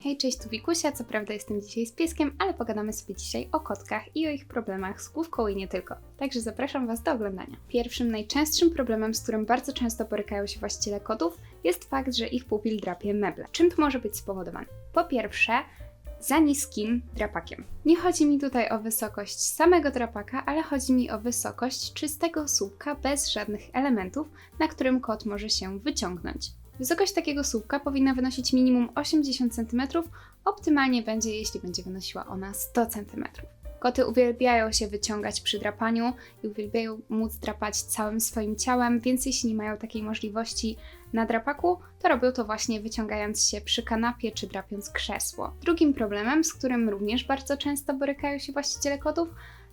Hej, cześć, tu Wikusia, co prawda jestem dzisiaj z pieskiem, ale pogadamy sobie dzisiaj o kotkach i o ich problemach z główką i nie tylko. Także zapraszam Was do oglądania. Pierwszym, najczęstszym problemem, z którym bardzo często borykają się właściciele kotów, jest fakt, że ich pupil drapie meble. Czym to może być spowodowane? Po pierwsze, za niskim drapakiem. Nie chodzi mi tutaj o wysokość samego drapaka, ale chodzi mi o wysokość czystego słupka bez żadnych elementów, na którym kot może się wyciągnąć. Wysokość takiego słupka powinna wynosić minimum 80 cm, optymalnie będzie, jeśli będzie wynosiła ona 100 cm. Koty uwielbiają się wyciągać przy drapaniu i uwielbiają móc drapać całym swoim ciałem, więc jeśli nie mają takiej możliwości na drapaku, to robią to właśnie wyciągając się przy kanapie czy drapiąc krzesło. Drugim problemem, z którym również bardzo często borykają się właściciele kotów,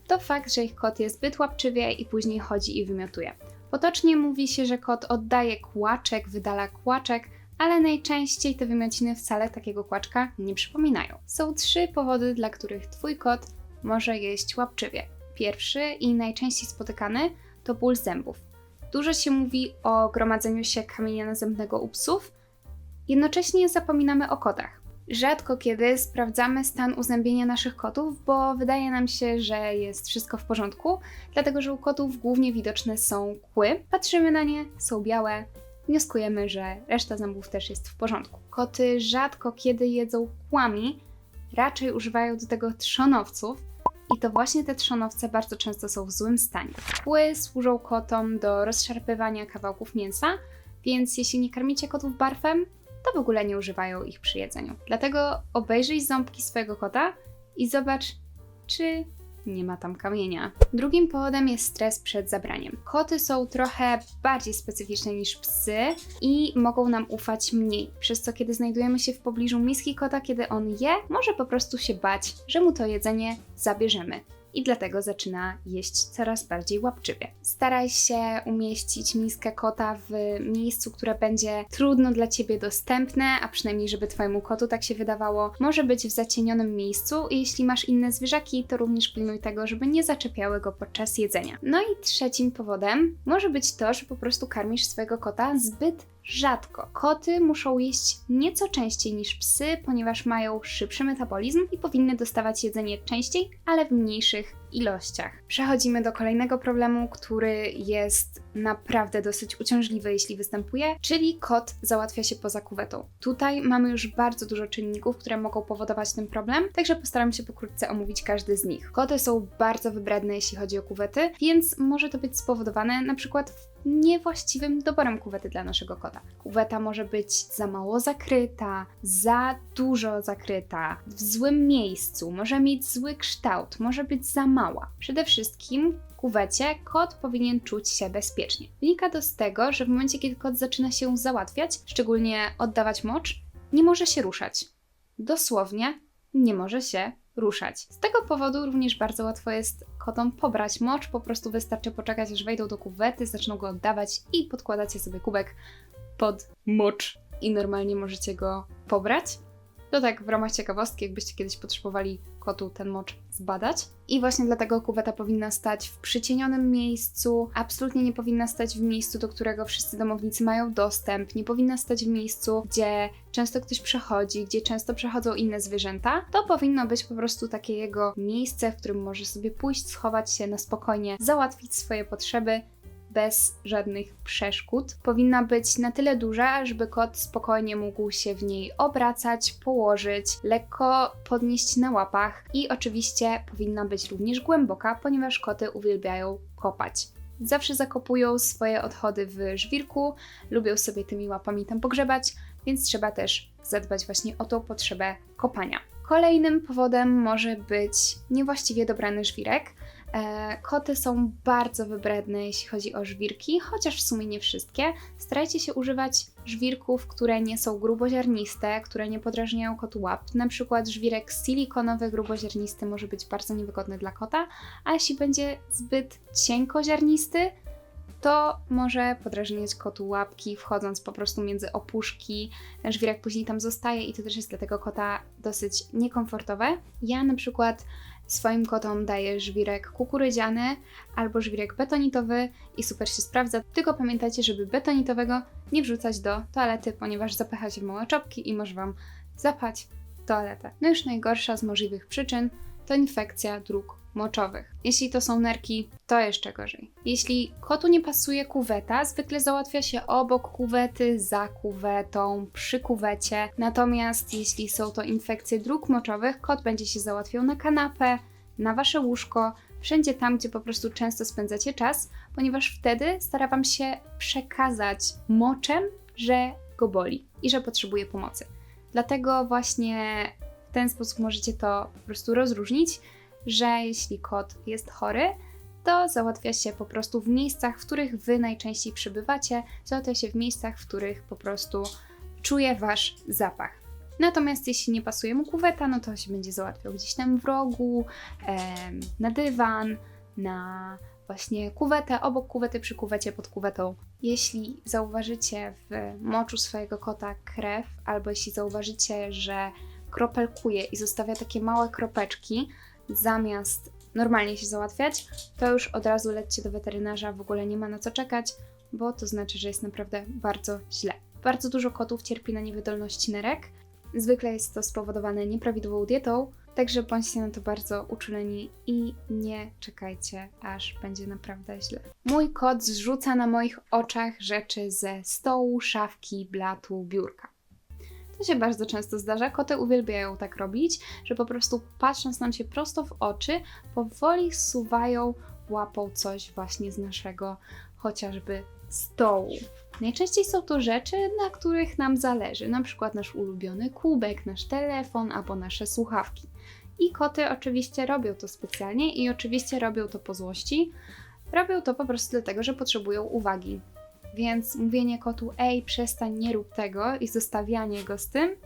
to fakt, że ich kot jest zbyt łapczywie i później chodzi i wymiotuje. Potocznie mówi się, że kot oddaje kłaczek, wydala kłaczek, ale najczęściej te wymiociny wcale takiego kłaczka nie przypominają. Są 3 powody, dla których Twój kot może jeść łapczywie. Pierwszy i najczęściej spotykany to ból zębów. Dużo się mówi o gromadzeniu się kamienia nazębnego u psów, jednocześnie zapominamy o kotach. Rzadko kiedy sprawdzamy stan uzębienia naszych kotów, bo wydaje nam się, że jest wszystko w porządku, dlatego że u kotów głównie widoczne są kły. Patrzymy na nie, są białe, wnioskujemy, że reszta zębów też jest w porządku. Koty rzadko kiedy jedzą kłami, raczej używają do tego trzonowców i to właśnie te trzonowce bardzo często są w złym stanie. Kły służą kotom do rozszarpywania kawałków mięsa, więc jeśli nie karmicie kotów barwem, to w ogóle nie używają ich przy jedzeniu. Dlatego obejrzyj ząbki swojego kota i zobacz, czy nie ma tam kamienia. Drugim powodem jest stres przed zabraniem. Koty są trochę bardziej specyficzne niż psy i mogą nam ufać mniej, przez co kiedy znajdujemy się w pobliżu miski kota, kiedy on je, może po prostu się bać, że mu to jedzenie zabierzemy. I dlatego zaczyna jeść coraz bardziej łapczywie. Staraj się umieścić miskę kota w miejscu, które będzie trudno dla Ciebie dostępne, a przynajmniej żeby Twojemu kotu tak się wydawało. Może być w zacienionym miejscu i jeśli masz inne zwierzaki, to również pilnuj tego, żeby nie zaczepiały go podczas jedzenia. No i trzecim powodem może być to, że po prostu karmisz swojego kota zbyt rzadko. Koty muszą jeść nieco częściej niż psy, ponieważ mają szybszy metabolizm i powinny dostawać jedzenie częściej, ale w mniejszych ilościach. Przechodzimy do kolejnego problemu, który jest naprawdę dosyć uciążliwy, jeśli występuje, czyli kot załatwia się poza kuwetą. Tutaj mamy już bardzo dużo czynników, które mogą powodować ten problem, także postaram się pokrótce omówić każdy z nich. Koty są bardzo wybredne, jeśli chodzi o kuwety, więc może to być spowodowane na przykład niewłaściwym doborem kuwety dla naszego kota. Kuweta może być za mało zakryta, za dużo zakryta, w złym miejscu, może mieć zły kształt, może być za mała. Przede wszystkim w kuwecie kot powinien czuć się bezpiecznie. Wynika to z tego, że w momencie, kiedy kot zaczyna się załatwiać, szczególnie oddawać mocz, nie może się ruszać. Dosłownie nie może się ruszać. Z tego powodu również bardzo łatwo jest kotom pobrać mocz, po prostu wystarczy poczekać, aż wejdą do kuwety, zaczną go oddawać i podkładacie sobie kubek pod mocz i normalnie możecie go pobrać. To tak w ramach ciekawostki, jakbyście kiedyś potrzebowali kotu ten mocz zbadać. I właśnie dlatego kuweta powinna stać w przycienionym miejscu, absolutnie nie powinna stać w miejscu, do którego wszyscy domownicy mają dostęp, nie powinna stać w miejscu, gdzie często ktoś przechodzi, gdzie często przechodzą inne zwierzęta. To powinno być po prostu takie jego miejsce, w którym może sobie pójść, schować się na spokojnie, załatwić swoje potrzeby, bez żadnych przeszkód. Powinna być na tyle duża, żeby kot spokojnie mógł się w niej obracać, położyć, lekko podnieść na łapach i oczywiście powinna być również głęboka, ponieważ koty uwielbiają kopać. Zawsze zakopują swoje odchody w żwirku, lubią sobie tymi łapami tam pogrzebać, więc trzeba też zadbać właśnie o tą potrzebę kopania. Kolejnym powodem może być niewłaściwie dobrany żwirek. Koty są bardzo wybredne, jeśli chodzi o żwirki, chociaż w sumie nie wszystkie. Starajcie się używać żwirków, które nie są gruboziarniste, które nie podrażniają kotu łap. Na przykład żwirek silikonowy, gruboziarnisty może być bardzo niewygodny dla kota, a jeśli będzie zbyt cienkoziarnisty, to może podrażniać kotu łapki, wchodząc po prostu między opuszki. Żwirek później tam zostaje i to też jest dla tego kota dosyć niekomfortowe. Ja na przykład swoim kotom daję żwirek kukurydziany albo żwirek betonitowy i super się sprawdza. Tylko pamiętajcie, żeby betonitowego nie wrzucać do toalety, ponieważ zapycha się w małe czopki i może Wam zapchać toaletę. No już najgorsza z możliwych przyczyn to infekcja dróg moczowych. Jeśli to są nerki, to jeszcze gorzej. Jeśli kotu nie pasuje kuweta, zwykle załatwia się obok kuwety, za kuwetą, przy kuwecie. Natomiast jeśli są to infekcje dróg moczowych, kot będzie się załatwiał na kanapę, na wasze łóżko, wszędzie tam, gdzie po prostu często spędzacie czas, ponieważ wtedy stara wam się przekazać moczem, że go boli i że potrzebuje pomocy. Dlatego właśnie w ten sposób możecie to po prostu rozróżnić, że jeśli kot jest chory, to załatwia się po prostu w miejscach, w których wy najczęściej przebywacie, załatwia się w miejscach, w których po prostu czuje wasz zapach. Natomiast jeśli nie pasuje mu kuweta, no to się będzie załatwiał gdzieś tam w rogu, na dywan, na właśnie kuwetę, obok kuwety, przy kuwecie, pod kuwetą. Jeśli zauważycie w moczu swojego kota krew, albo jeśli zauważycie, że kropelkuje i zostawia takie małe kropeczki, zamiast normalnie się załatwiać, to już od razu lećcie do weterynarza, w ogóle nie ma na co czekać, bo to znaczy, że jest naprawdę bardzo źle. Bardzo dużo kotów cierpi na niewydolność nerek. Zwykle jest to spowodowane nieprawidłową dietą, także bądźcie na to bardzo uczuleni i nie czekajcie, aż będzie naprawdę źle. Mój kot zrzuca na moich oczach rzeczy ze stołu, szafki, blatu, biurka. To się bardzo często zdarza, koty uwielbiają tak robić, że po prostu patrząc nam się prosto w oczy, powoli zsuwają łapą coś właśnie z naszego chociażby stołu. Najczęściej są to rzeczy, na których nam zależy, na przykład nasz ulubiony kubek, nasz telefon albo nasze słuchawki. I koty oczywiście robią to specjalnie i oczywiście robią to po złości. Robią to po prostu dlatego, że potrzebują uwagi. Więc mówienie kotu, ej, przestań, nie rób tego i zostawianie go z tym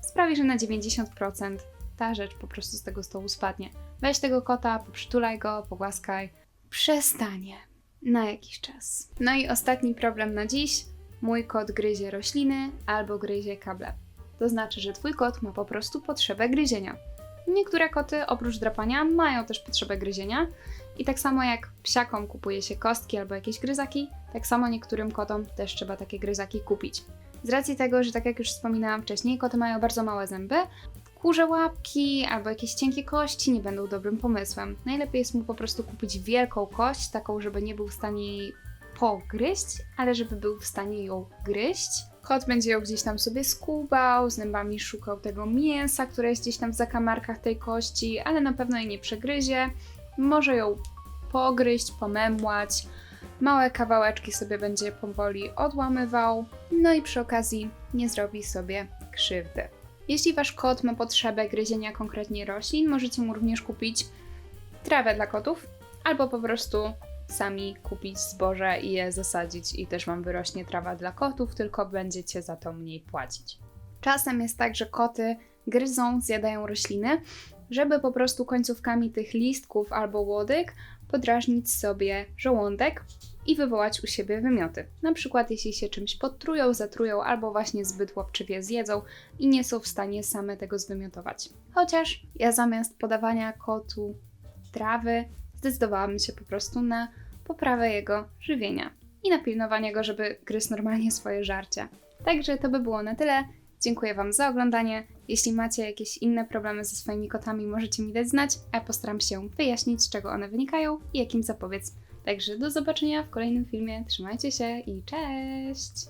sprawi, że na 90% ta rzecz po prostu z tego stołu spadnie. Weź tego kota, poprzytulaj go, pogłaskaj. Przestanie. Na jakiś czas. No i ostatni problem na dziś. Mój kot gryzie rośliny albo gryzie kable. To znaczy, że twój kot ma po prostu potrzebę gryzienia. Niektóre koty oprócz drapania mają też potrzebę gryzienia i tak samo jak psiakom kupuje się kostki albo jakieś gryzaki, tak samo niektórym kotom też trzeba takie gryzaki kupić. Z racji tego, że tak jak już wspominałam wcześniej, koty mają bardzo małe zęby, kurze łapki albo jakieś cienkie kości nie będą dobrym pomysłem. Najlepiej jest mu po prostu kupić wielką kość, taką, żeby nie był w stanie jej pogryźć, ale żeby był w stanie ją gryźć. Kot będzie ją gdzieś tam sobie skubał, zębami szukał tego mięsa, które jest gdzieś tam w zakamarkach tej kości, ale na pewno jej nie przegryzie. Może ją pogryźć, pomemłać, małe kawałeczki sobie będzie powoli odłamywał, no i przy okazji nie zrobi sobie krzywdy. Jeśli wasz kot ma potrzebę gryzienia konkretnie roślin, możecie mu również kupić trawę dla kotów, albo po prostu sami kupić zboże i je zasadzić i też wam wyrośnie trawa dla kotów, tylko będziecie za to mniej płacić. Czasem jest tak, że koty gryzą, zjadają rośliny, żeby po prostu końcówkami tych listków albo łodyg podrażnić sobie żołądek i wywołać u siebie wymioty. Na przykład jeśli się czymś podtrują, zatrują albo właśnie zbyt łapczywie zjedzą i nie są w stanie same tego zwymiotować. Chociaż ja zamiast podawania kotu trawy zdecydowałam się po prostu na poprawę jego żywienia i na pilnowanie go, żeby gryzł normalnie swoje żarcie. Także to by było na tyle. Dziękuję wam za oglądanie. Jeśli macie jakieś inne problemy ze swoimi kotami, możecie mi dać znać, a ja postaram się wyjaśnić, z czego one wynikają i jak im zapobiec. Także do zobaczenia w kolejnym filmie. Trzymajcie się i cześć!